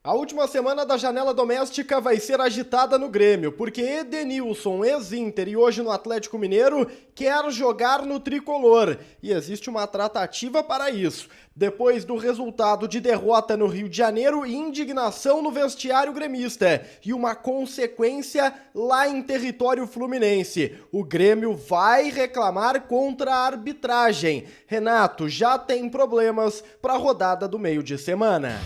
A última semana da janela doméstica vai ser agitada no Grêmio, porque Edenilson, ex-Inter e hoje no Atlético Mineiro, quer jogar no tricolor. E existe uma tratativa para isso. Depois do resultado de derrota no Rio de Janeiro, indignação no vestiário gremista e uma consequência lá em território fluminense. O Grêmio vai reclamar contra a arbitragem. Renato já tem problemas para a rodada do meio de semana.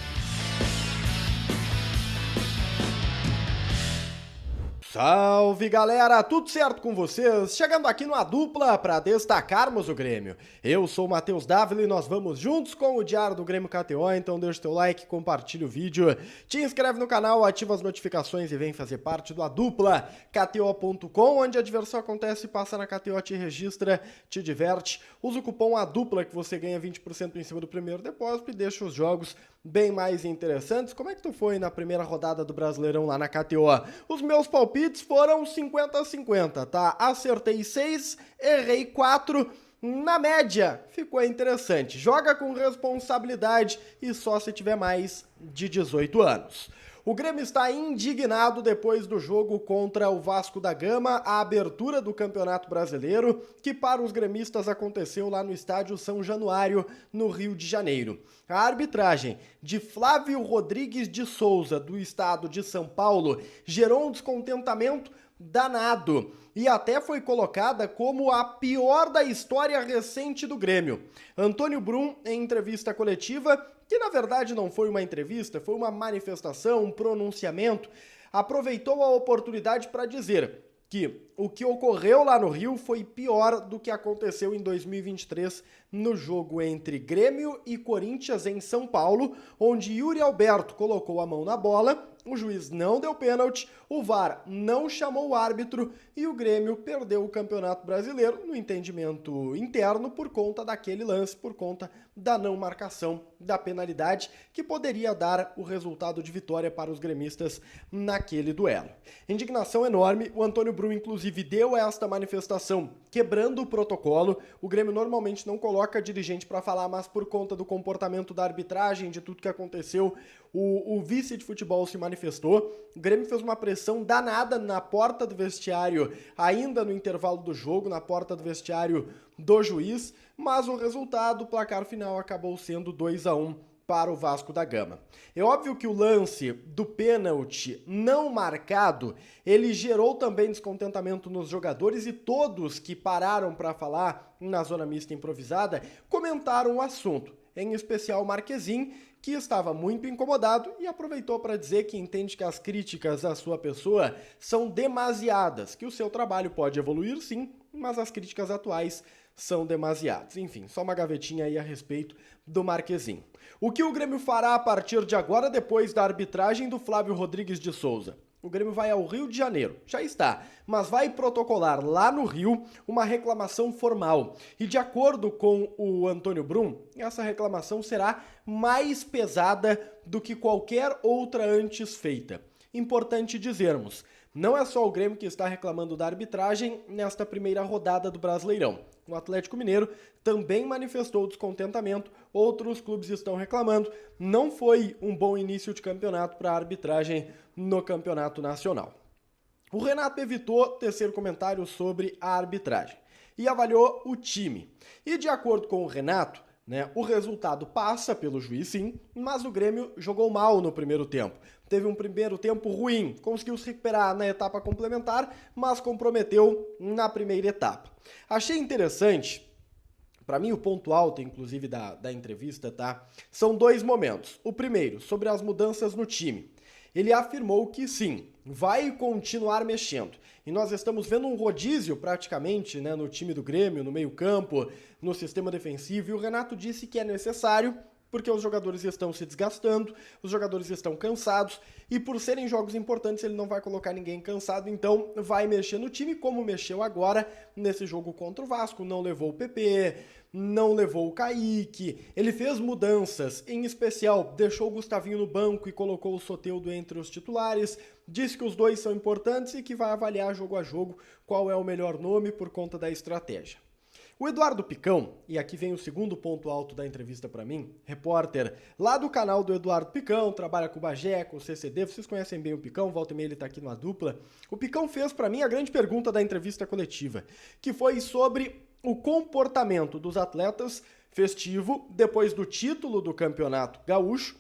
Salve galera, tudo certo com vocês? Chegando aqui no A Dupla para destacarmos o Grêmio. Eu sou o Matheus Dávila e nós vamos juntos com o Diário do Grêmio KTO, então deixa o teu like, compartilha o vídeo, te inscreve no canal, ativa as notificações e vem fazer parte do A Dupla, KTO.com, onde a diversão acontece, passa na KTO, te registra, te diverte, usa o cupom A Dupla que você ganha 20% em cima do primeiro depósito e deixa os jogos bem mais interessantes. Como é que tu foi na primeira rodada do Brasileirão lá na KTO? Os meus palpites foram 50-50, tá? Acertei 6, errei 4, na média ficou interessante. Joga com responsabilidade e só se tiver mais de 18 anos. O Grêmio está indignado depois do jogo contra o Vasco da Gama, a abertura do Campeonato Brasileiro, que para os gremistas aconteceu lá no estádio São Januário, no Rio de Janeiro. A arbitragem de Flávio Rodrigues de Souza, do estado de São Paulo, gerou um descontentamento danado e até foi colocada como a pior da história recente do Grêmio. Antônio Brum, em entrevista coletiva, que na verdade não foi uma entrevista, foi uma manifestação, um pronunciamento, aproveitou a oportunidade para dizer que o que ocorreu lá no Rio foi pior do que aconteceu em 2023 no jogo entre Grêmio e Corinthians em São Paulo, onde Yuri Alberto colocou a mão na bola, o juiz não deu pênalti, o VAR não chamou o árbitro e o Grêmio perdeu o Campeonato Brasileiro no entendimento interno por conta daquele lance, por conta da não marcação da penalidade que poderia dar o resultado de vitória para os gremistas naquele duelo. Indignação enorme, o Antônio Brum inclusive deu esta manifestação quebrando o protocolo. O Grêmio normalmente não coloca dirigente para falar, mas por conta do comportamento da arbitragem, de tudo que aconteceu, o vice de futebol se manifestou. O Grêmio fez uma pressão danada na porta do vestiário, ainda no intervalo do jogo, na porta do vestiário do juiz, mas o resultado, o placar final, acabou sendo 2-1 para o Vasco da Gama. É óbvio que o lance do pênalti não marcado, ele gerou também descontentamento nos jogadores e todos que pararam para falar na zona mista improvisada comentaram o assunto, em especial o Marquezin, que estava muito incomodado e aproveitou para dizer que entende que as críticas à sua pessoa são demasiadas, que o seu trabalho pode evoluir sim, mas as críticas atuais são demasiadas. Enfim, só uma gavetinha aí a respeito do Marquezin. O que o Grêmio fará a partir de agora, depois da arbitragem do Flávio Rodrigues de Souza? O Grêmio vai ao Rio de Janeiro, já está, mas vai protocolar lá no Rio uma reclamação formal. E de acordo com o Antônio Brum, essa reclamação será mais pesada do que qualquer outra antes feita. Importante dizermos, não é só o Grêmio que está reclamando da arbitragem nesta primeira rodada do Brasileirão. O Atlético Mineiro também manifestou descontentamento, outros clubes estão reclamando. Não foi um bom início de campeonato para a arbitragem no campeonato nacional. O Renato evitou tecer comentários sobre a arbitragem e avaliou o time. E de acordo com o Renato, o resultado passa pelo juiz sim, mas o Grêmio jogou mal no primeiro tempo. Teve um primeiro tempo ruim, conseguiu se recuperar na etapa complementar, mas comprometeu na primeira etapa. Achei interessante, para mim o ponto alto inclusive da entrevista, tá? São dois momentos. O primeiro, sobre as mudanças no time. Ele afirmou que sim, vai continuar mexendo. E nós estamos vendo um rodízio praticamente no time do Grêmio, no meio-campo, no sistema defensivo. E o Renato disse que é necessário porque os jogadores estão se desgastando, os jogadores estão cansados e por serem jogos importantes ele não vai colocar ninguém cansado, então vai mexer no time como mexeu agora nesse jogo contra o Vasco. Não levou o PP, não levou o Kaique, ele fez mudanças, em especial deixou o Gustavinho no banco e colocou o Soteldo entre os titulares, disse que os dois são importantes e que vai avaliar jogo a jogo qual é o melhor nome por conta da estratégia. O Eduardo Picão, e aqui vem o segundo ponto alto da entrevista para mim, repórter lá do canal do Eduardo Picão, trabalha com o Bagé, com o CCD, vocês conhecem bem o Picão, volta e meia ele tá aqui no A Dupla. O Picão fez para mim a grande pergunta da entrevista coletiva, que foi sobre o comportamento dos atletas festivo depois do título do Campeonato Gaúcho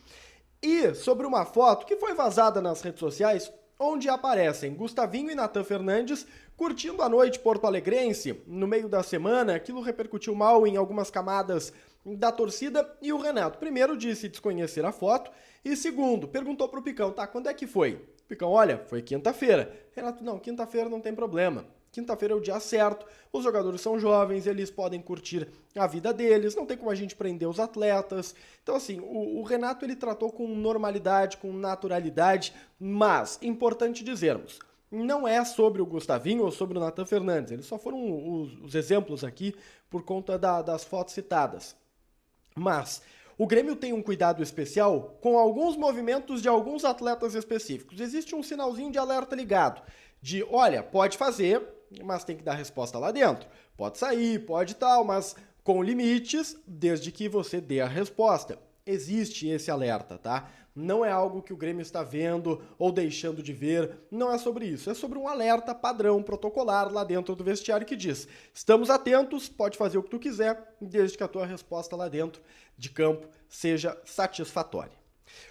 e sobre uma foto que foi vazada nas redes sociais, onde aparecem Gustavinho e Natan Fernandes curtindo a noite porto-alegrense no meio da semana. Aquilo repercutiu mal em algumas camadas da torcida e o Renato, primeiro, disse desconhecer a foto e, segundo, perguntou pro Picão, tá, quando é que foi? Picão, olha, foi quinta-feira. Renato, não, quinta-feira não tem problema. Quinta-feira é o dia certo, os jogadores são jovens, eles podem curtir a vida deles, não tem como a gente prender os atletas. Então, assim, o Renato ele tratou com normalidade, com naturalidade, mas, importante dizermos, não é sobre o Gustavinho ou sobre o Natan Fernandes, eles só foram os exemplos aqui por conta das fotos citadas. Mas o Grêmio tem um cuidado especial com alguns movimentos de alguns atletas específicos. Existe um sinalzinho de alerta ligado, de, olha, pode fazer, mas tem que dar resposta lá dentro. Pode sair, pode tal, mas com limites, desde que você dê a resposta. Existe esse alerta, tá? Não é algo que o Grêmio está vendo ou deixando de ver, não é sobre isso. É sobre um alerta padrão protocolar lá dentro do vestiário que diz: estamos atentos, pode fazer o que tu quiser, desde que a tua resposta lá dentro de campo seja satisfatória.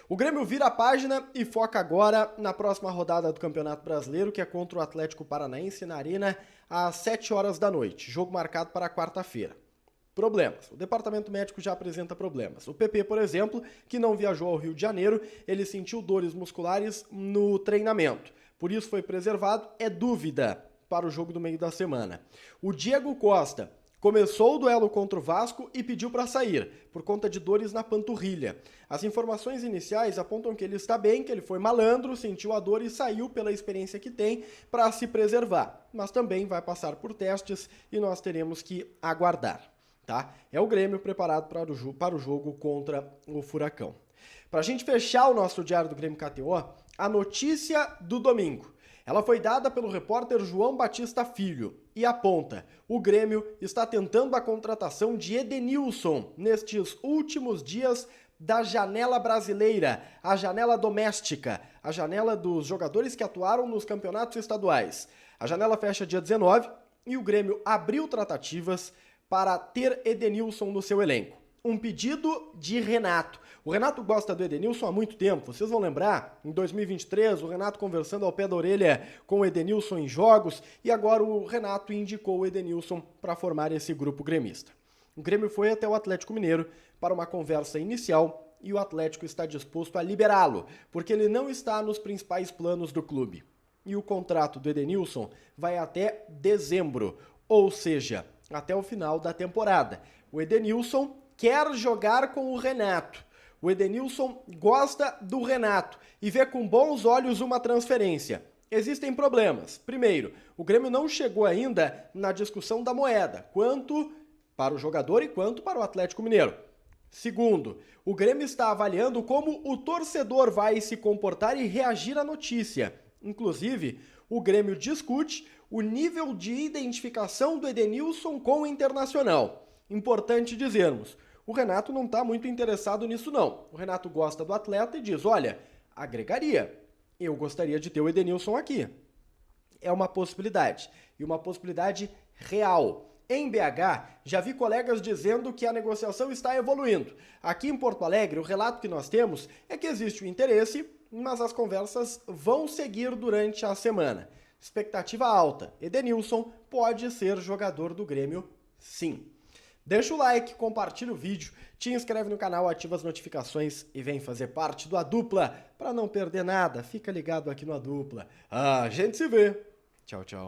O Grêmio vira a página e foca agora na próxima rodada do Campeonato Brasileiro, que é contra o Atlético Paranaense na Arena às 7 horas da noite, jogo marcado para quarta-feira. Problemas. O departamento médico já apresenta problemas. O PP, por exemplo, que não viajou ao Rio de Janeiro, ele sentiu dores musculares no treinamento. Por isso foi preservado, é dúvida para o jogo do meio da semana. O Diego Costa começou o duelo contra o Vasco e pediu para sair, por conta de dores na panturrilha. As informações iniciais apontam que ele está bem, que ele foi malandro, sentiu a dor e saiu pela experiência que tem para se preservar. Mas também vai passar por testes e nós teremos que aguardar. Tá? É o Grêmio preparado para o jogo contra o Furacão. Para a gente fechar o nosso Diário do Grêmio KTO, a notícia do domingo. Ela foi dada pelo repórter João Batista Filho e aponta: o Grêmio está tentando a contratação de Edenilson nestes últimos dias da janela brasileira, a janela doméstica, a janela dos jogadores que atuaram nos campeonatos estaduais. A janela fecha dia 19 e o Grêmio abriu tratativas para ter Edenilson no seu elenco. Um pedido de Renato. O Renato gosta do Edenilson há muito tempo. Vocês vão lembrar, em 2023, o Renato conversando ao pé da orelha com o Edenilson em jogos, e agora o Renato indicou o Edenilson para formar esse grupo gremista. O Grêmio foi até o Atlético Mineiro para uma conversa inicial e o Atlético está disposto a liberá-lo, porque ele não está nos principais planos do clube. E o contrato do Edenilson vai até dezembro, ou seja, até o final da temporada. O Edenilson quer jogar com o Renato. O Edenilson gosta do Renato e vê com bons olhos uma transferência. Existem problemas. Primeiro, o Grêmio não chegou ainda na discussão da moeda, quanto para o jogador e quanto para o Atlético Mineiro. Segundo, o Grêmio está avaliando como o torcedor vai se comportar e reagir à notícia. Inclusive, o Grêmio discute o nível de identificação do Edenilson com o Internacional. Importante dizermos, o Renato não está muito interessado nisso não. O Renato gosta do atleta e diz, olha, agregaria, eu gostaria de ter o Edenilson aqui. É uma possibilidade, e uma possibilidade real. Em BH, já vi colegas dizendo que a negociação está evoluindo. Aqui em Porto Alegre, o relato que nós temos é que existe o interesse, mas as conversas vão seguir durante a semana. Expectativa alta. Edenilson pode ser jogador do Grêmio, sim. Deixa o like, compartilha o vídeo, te inscreve no canal, ativa as notificações e vem fazer parte do A Dupla para não perder nada. Fica ligado aqui no A Dupla. A gente se vê. Tchau, tchau.